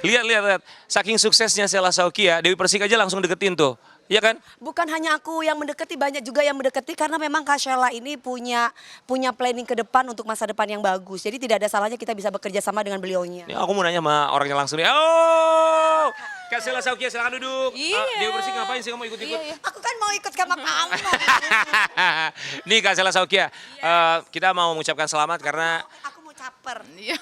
Lihat. Saking suksesnya Sheila Saukia, Dewi Persik aja langsung deketin tuh. Iya kan? Bukan hanya aku yang mendekati, banyak juga yang mendekati karena memang Kak Sheila ini punya planning ke depan untuk masa depan yang bagus. Jadi tidak ada salahnya kita bisa bekerja sama dengan beliaunya. Ini aku mau nanya sama orangnya langsung nih. Oh, Kak Sheila Saukia silakan duduk. Iya. Dewi Persik ngapain sih kamu ikut-ikut? Iya. Aku kan mau ikut sama kamu. Nih Kak Sheila Saukia, kita mau mengucapkan selamat karena Aku mau caper. Iya.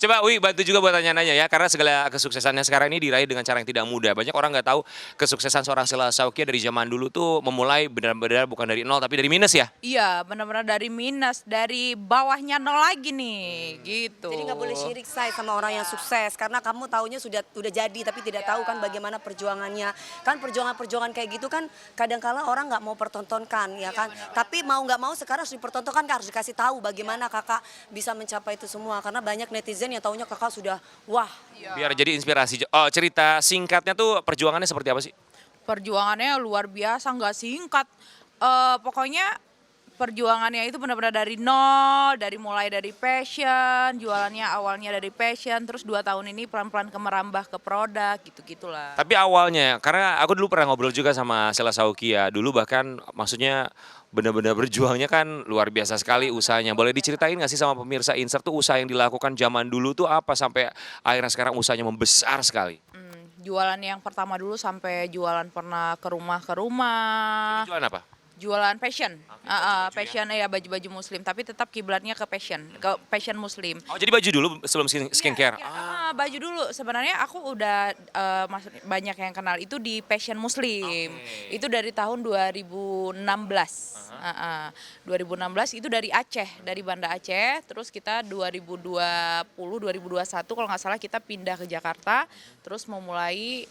coba Wi bantu juga buat tanya-nanya ya, karena segala kesuksesannya sekarang ini diraih dengan cara yang tidak mudah. Banyak orang nggak tahu kesuksesan seorang Sheila Saukia dari zaman dulu tuh memulai benar-benar bukan dari nol tapi dari minus ya. Iya, benar-benar dari minus, dari bawahnya nol lagi nih, gitu. Jadi nggak boleh syirik say sama orang yang sukses karena kamu taunya sudah jadi tapi tidak tahu kan bagaimana perjuangannya. Kan perjuangan-perjuangan kayak gitu kan kadang-kala orang nggak mau pertontonkan ya kan. Tapi mau nggak mau sekarang harus dipertontonkan, Kak, harus dikasih tahu bagaimana kakak bisa mencapai itu semua karena banyak netizen yang taunya kakak sudah wah. Biar jadi inspirasi. Oh, cerita singkatnya tuh perjuangannya seperti apa sih? Perjuangannya luar biasa, nggak singkat. Pokoknya perjuangannya itu benar-benar dari nol, mulai dari passion, jualannya awalnya dari passion, terus 2 tahun ini pelan-pelan merambah ke produk, gitu-gitulah. Tapi awalnya, karena aku dulu pernah ngobrol juga sama Sheila Saukia, dulu bahkan maksudnya benar-benar berjuangnya kan luar biasa sekali usahanya. Boleh diceritain nggak sih sama pemirsa Insert tuh usaha yang dilakukan zaman dulu tuh apa sampai akhirnya sekarang usahanya membesar sekali? Jualan yang pertama dulu sampai jualan pernah ke rumah-rumah. Jualan apa? Jualan fashion, fashion ya baju-baju muslim, tapi tetap kiblatnya ke fashion muslim. Oh jadi baju dulu sebelum skincare? Baju dulu, sebenarnya aku udah banyak yang kenal itu di fashion muslim. Itu dari tahun 2016. 2016 itu dari Aceh, dari Banda Aceh, terus kita 2020, 2021 kalau nggak salah kita pindah ke Jakarta, terus memulai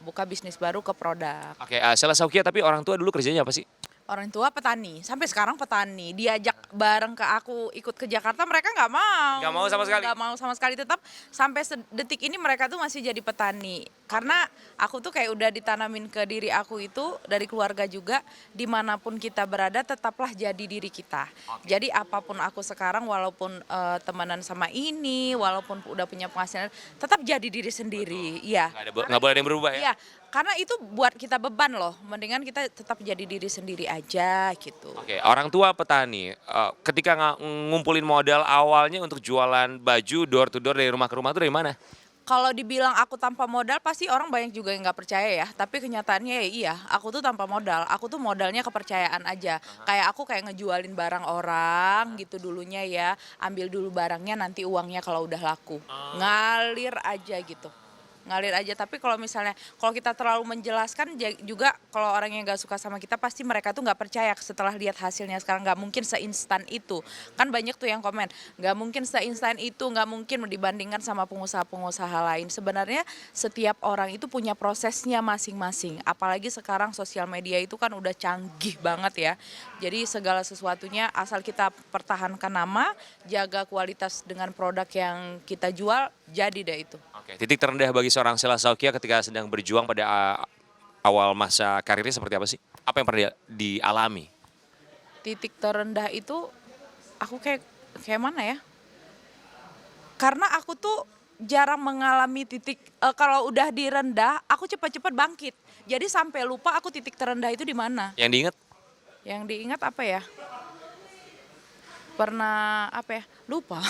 buka bisnis baru ke produk. Oke, Sheila Saukia tapi orang tua dulu kerjanya apa sih? Orang tua petani, sampai sekarang petani. Diajak bareng ke aku ikut ke Jakarta, mereka nggak mau. Nggak mau sama sekali? Nggak mau sama sekali, tetap sampai detik ini mereka tuh masih jadi petani. Karena aku tuh kayak udah ditanamin ke diri aku itu, dari keluarga juga, dimanapun kita berada tetaplah jadi diri kita. Jadi apapun aku sekarang, walaupun temenan sama ini, walaupun udah punya penghasilan, tetap jadi diri sendiri. Iya. Nggak boleh ada yang berubah ya? Iya, karena itu buat kita beban loh. Mendingan kita tetap jadi diri sendiri aja gitu. Oke, orang tua petani, ketika ngumpulin modal awalnya untuk jualan baju door to door dari rumah ke rumah itu dari mana? Kalau dibilang aku tanpa modal pasti orang banyak juga yang nggak percaya ya. Tapi kenyataannya ya iya, aku tuh tanpa modal. Aku tuh modalnya kepercayaan aja. Kayak aku kayak ngejualin barang orang gitu dulunya ya. Ambil dulu barangnya, nanti uangnya kalau udah laku. Ngalir aja gitu. Ngalir aja, tapi kalau misalnya kalau kita terlalu menjelaskan juga, kalau orang yang nggak suka sama kita pasti mereka tuh nggak percaya setelah lihat hasilnya. Sekarang nggak mungkin seinstan itu, kan banyak tuh yang komen nggak mungkin seinstan itu, nggak mungkin dibandingkan sama pengusaha-pengusaha lain. Sebenarnya setiap orang itu punya prosesnya masing-masing, apalagi sekarang sosial media itu kan udah canggih banget ya. Jadi segala sesuatunya asal kita pertahankan nama, jaga kualitas dengan produk yang kita jual, jadi deh itu. Oke, titik terendah bagi seorang Sheila Saukia ketika sedang berjuang pada awal masa karirnya seperti apa sih? Apa yang pernah dialami? Titik terendah itu aku kayak mana ya? Karena aku tuh jarang mengalami titik kalau udah direndah, aku cepat-cepat bangkit. Jadi sampai lupa aku titik terendah itu di mana. Yang diingat? Yang diingat apa ya? Pernah apa ya? Lupa.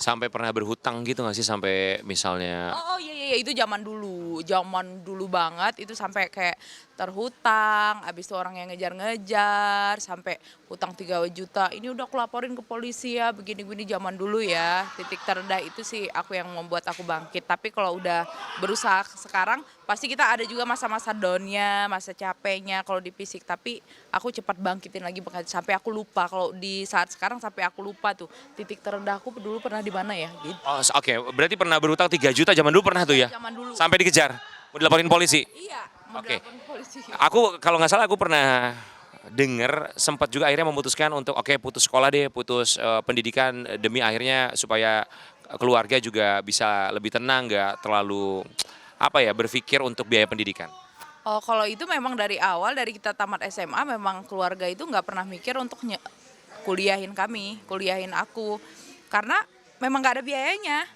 Sampai pernah berhutang gitu nggak sih sampai misalnya? Oh iya itu zaman dulu banget itu sampai kayak terhutang, habis itu orang yang ngejar-ngejar sampai hutang 3 juta. Ini udah aku laporin ke polisi ya, begini-begini zaman dulu ya. Titik terendah itu sih aku yang membuat aku bangkit. Tapi kalau udah berusaha sekarang pasti kita ada juga masa-masa down-nya, masa capeknya kalau di fisik, tapi aku cepat bangkitin lagi sampai aku lupa. Kalau di saat sekarang sampai aku lupa tuh titik terendahku dulu pernah di mana ya gitu. Oh, oke, berarti pernah berhutang 3 juta zaman dulu pernah tuh ya? Zaman dulu. Sampai dikejar, mau dilaporin polisi? Iya, mau Oke. dilaporin polisi. Aku kalau nggak salah aku pernah dengar sempat juga akhirnya memutuskan untuk putus sekolah deh, putus pendidikan demi akhirnya supaya keluarga juga bisa lebih tenang, nggak terlalu berpikir untuk biaya pendidikan. Oh, kalau itu memang dari awal, dari kita tamat SMA memang keluarga itu nggak pernah mikir untuk kuliahin aku. Karena memang nggak ada biayanya.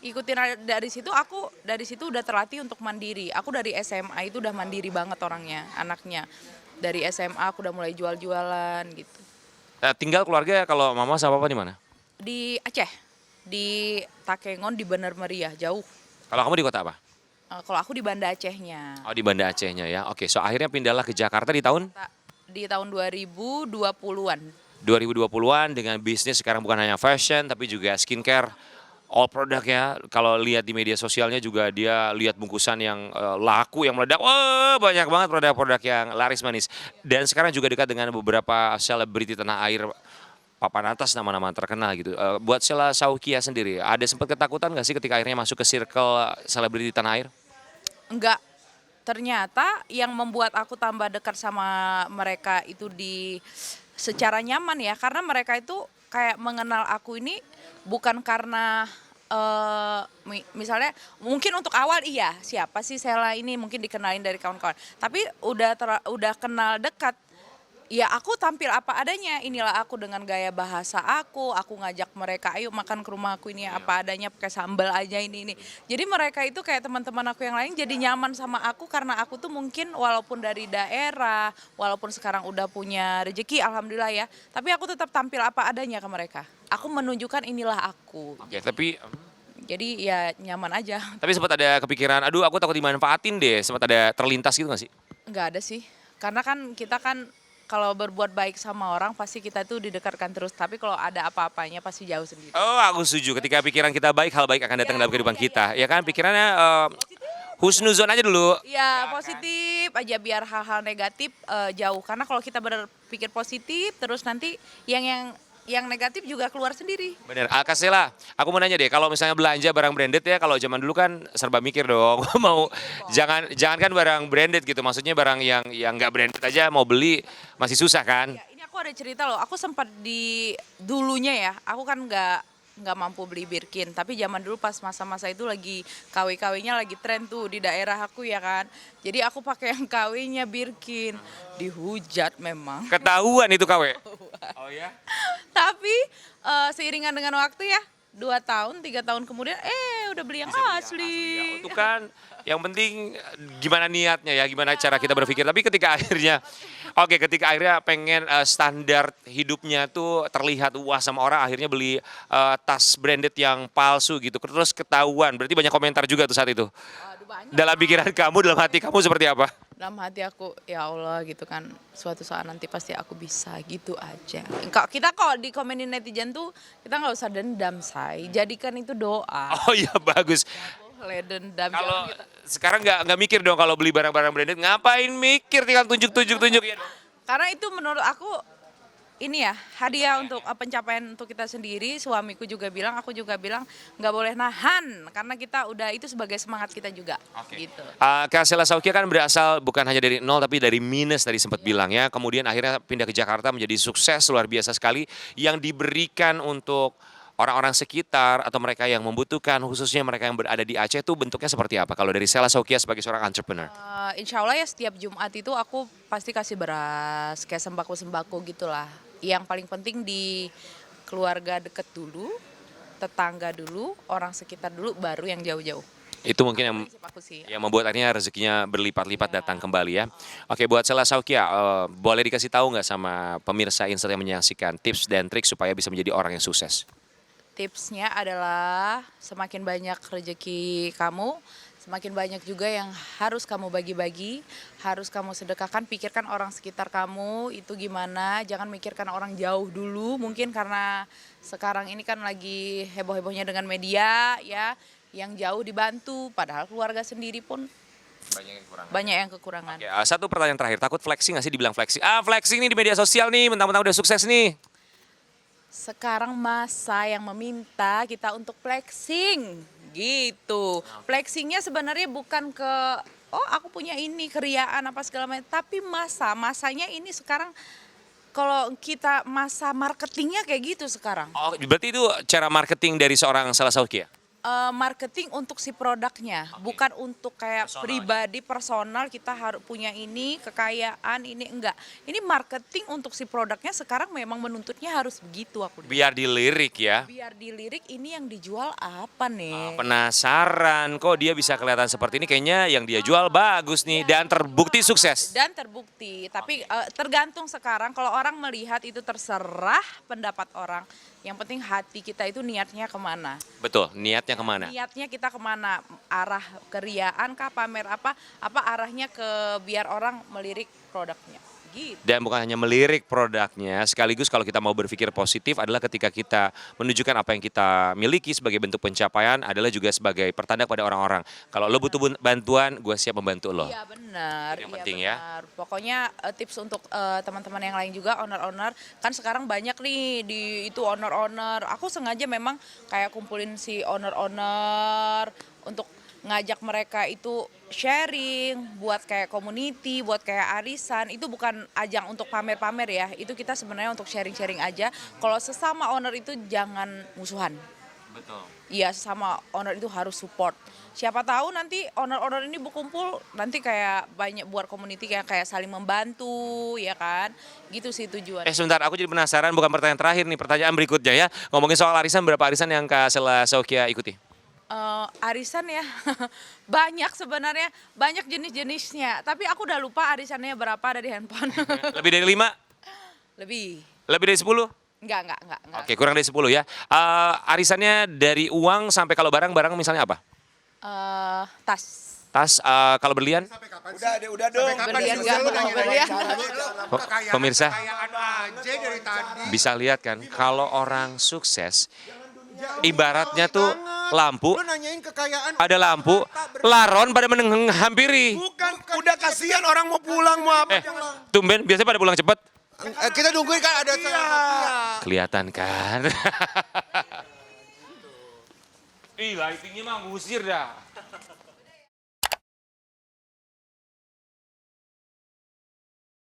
dari situ udah terlatih untuk mandiri. Aku dari SMA itu udah mandiri banget orangnya, anaknya. Dari SMA aku udah mulai jual-jualan gitu. Tinggal keluarga kalau mama sama papa di mana? Di Aceh, di Takengon, di Bener Meriah, jauh. Kalau kamu di kota apa? Kalau aku di Banda Acehnya. Oh, di Banda Acehnya ya. Oke, so akhirnya pindahlah ke Jakarta di tahun Di tahun 2020-an. 2020-an dengan bisnis sekarang bukan hanya fashion tapi juga skincare, all produk ya. Kalau lihat di media sosialnya juga dia lihat bungkusan yang laku, yang meledak. Wah, banyak banget produk-produk yang laris manis. Dan sekarang juga dekat dengan beberapa selebriti tanah air, papan atas nama-nama terkenal gitu. Buat Sheila Saukia sendiri, ada sempat ketakutan nggak sih ketika akhirnya masuk ke circle selebriti tanah air? Enggak, ternyata yang membuat aku tambah dekat sama mereka itu secara nyaman ya, karena mereka itu kayak mengenal aku ini bukan karena misalnya mungkin untuk awal iya siapa sih Sheila ini, mungkin dikenalin dari kawan-kawan, tapi udah kenal dekat. Ya aku tampil apa adanya, inilah aku dengan gaya bahasa aku ngajak mereka ayo makan ke rumah aku ini apa adanya pakai sambal aja ini. Jadi mereka itu kayak teman-teman aku yang lain jadi nyaman sama aku karena aku tuh mungkin walaupun dari daerah, walaupun sekarang udah punya rezeki alhamdulillah ya, tapi aku tetap tampil apa adanya ke mereka. Aku menunjukkan inilah aku. Oke, tapi Jadi ya nyaman aja. sempat ada kepikiran, aduh aku takut dimanfaatin deh, sempat ada terlintas gitu nggak sih? Nggak ada sih, karena kan kita kan kalau berbuat baik sama orang pasti kita tuh didekatkan terus, tapi kalau ada apa-apanya pasti jauh sendiri. Oh, aku setuju. Ketika pikiran kita baik, hal baik akan datang dalam kehidupan kita. Ya kan, pikirannya husnuzon aja dulu. Ya positif aja biar hal-hal negatif jauh, karena kalau kita berpikir positif terus nanti yang negatif juga keluar sendiri. Bener. Kak Sheila, aku mau nanya deh, kalau misalnya belanja barang branded ya, kalau zaman dulu kan serba mikir dong. Mau jangan kan barang branded gitu, maksudnya barang yang nggak branded aja mau beli masih susah kan? Ya, ini aku ada cerita loh, aku sempat dulunya ya, aku kan nggak mampu beli Birkin, tapi zaman dulu pas masa-masa itu lagi KW-KW-nya lagi tren tuh di daerah aku ya kan. Jadi aku pakai yang KW-nya Birkin, dihujat memang. Ketahuan itu KW. Oh ya? Tapi seiringan dengan waktu ya, 2 tahun, 3 tahun kemudian udah beli yang asli. Ya, itu kan yang penting gimana niatnya ya, gimana cara kita berpikir. Tapi ketika akhirnya pengen standar hidupnya tuh terlihat wah sama orang, akhirnya beli tas branded yang palsu gitu. Terus ketahuan, berarti banyak komentar juga tuh saat itu. Aduh, banyak. Dalam pikiran kamu, dalam hati kamu seperti apa? Dalam hati aku, ya Allah gitu kan, suatu saat nanti pasti aku bisa gitu aja. Kita kok dikomenin netizen tuh, kita nggak usah dendam, say. Jadikan itu doa. Oh iya, bagus. Boleh dendam. Kalau jangan kita- sekarang nggak mikir dong kalau beli barang-barang branded, ngapain mikir, tinggal tunjuk ya dong. Karena itu menurut aku ini ya hadiah untuk pencapaian untuk kita sendiri. Suamiku juga bilang, aku juga bilang nggak boleh nahan karena kita udah itu sebagai semangat kita juga. Gitu. Kak Sheila Saukia kan berasal bukan hanya dari nol tapi dari minus tadi sempat bilang ya. Kemudian akhirnya pindah ke Jakarta menjadi sukses luar biasa sekali yang diberikan untuk orang-orang sekitar atau mereka yang membutuhkan, khususnya mereka yang berada di Aceh itu bentuknya seperti apa? Kalau dari Sheila Saukia sebagai seorang entrepreneur. Insya Allah ya setiap Jumat itu aku pasti kasih beras kayak sembako-sembako gitulah. Yang paling penting di keluarga deket dulu, tetangga dulu, orang sekitar dulu, baru yang jauh-jauh. Itu mungkin yang Prinsip aku sih. yang membuat akhirnya rezekinya berlipat-lipat datang kembali ya. Oke, buat Sheila Saukia, boleh dikasih tahu nggak sama pemirsa Insert yang menyaksikan tips dan trik supaya bisa menjadi orang yang sukses? Tipsnya adalah semakin banyak rezeki kamu, semakin banyak juga yang harus kamu bagi-bagi, harus kamu sedekahkan. Pikirkan orang sekitar kamu itu gimana, jangan mikirkan orang jauh dulu. Mungkin karena sekarang ini kan lagi heboh-hebohnya dengan media ya, yang jauh dibantu, padahal keluarga sendiri pun banyak yang kekurangan. Oke, satu pertanyaan terakhir, takut flexing nggak sih dibilang flexing? Flexing nih di media sosial nih, mentang-mentang udah sukses nih. Sekarang masa yang meminta kita untuk flexing gitu. Flexingnya sebenarnya bukan ke aku punya ini keriaan apa segala macam, tapi masanya ini sekarang kalau kita masa marketingnya kayak gitu sekarang. Oh, berarti itu cara marketing dari seorang Sheila Saukia? marketing untuk si produknya, bukan untuk kayak Personal, pribadi personal kita harus punya ini kekayaan ini enggak. Ini marketing untuk si produknya sekarang memang menuntutnya harus begitu aku lihat. Biar dilirik ya. Biar dilirik ini yang dijual apa nih? Penasaran kok dia bisa kelihatan seperti ini, kayaknya yang dia jual bagus nih dan terbukti sukses. Dan terbukti, tapi tergantung sekarang kalau orang melihat itu terserah pendapat orang. Yang penting hati kita itu niatnya kemana. Betul, niatnya kemana? Niatnya kita kemana, arah keriaan kah, pamer apa arahnya ke biar orang melirik produknya. Gitu. Dan bukan hanya melirik produknya, sekaligus kalau kita mau berpikir positif adalah ketika kita menunjukkan apa yang kita miliki sebagai bentuk pencapaian adalah juga sebagai pertanda kepada orang-orang. Kalau lo butuh bantuan, gue siap membantu lo. Iya benar. Itu yang iya penting ya. benar. Pokoknya tips untuk teman-teman yang lain juga owner-owner kan sekarang banyak nih di itu owner-owner. Aku sengaja memang kayak kumpulin si owner-owner untuk ngajak mereka itu sharing, buat kayak community, buat kayak arisan. Itu bukan ajang untuk pamer-pamer ya. Itu kita sebenarnya untuk sharing-sharing aja. Kalau sesama owner itu jangan musuhan. Betul. Iya, sesama owner itu harus support. Siapa tahu nanti owner-owner ini berkumpul nanti kayak banyak buat community kayak saling membantu, ya kan? Gitu sih tujuan. Sebentar, aku jadi penasaran, bukan pertanyaan terakhir nih, pertanyaan berikutnya ya. Ngomongin soal arisan, berapa arisan yang Kak Sela Saukia ikuti? Arisan ya banyak sebenarnya, banyak jenis-jenisnya. Tapi aku udah lupa arisannya berapa ada di handphone. Lebih dari 5? Lebih. Lebih dari 10? Enggak. Oke, kurang dari 10 ya. Arisannya dari uang sampai kalau barang misalnya apa? Tas. Tas, kalau berlian? Udah dong. Berlian nggak mau berlian. Pemirsa, Aja dari tadi. bisa lihat kan, kalau orang sukses, ibaratnya tuh lampu, Lu nanyain kekayaan. ada lampu, laron pada menghampiri. Bukan, udah kasihan orang mau pulang mau apa. Tumben, biasanya pada pulang cepet. Kita nungguin kan ada Kelihatan kan? Ih, lightingnya mah ngusir dah.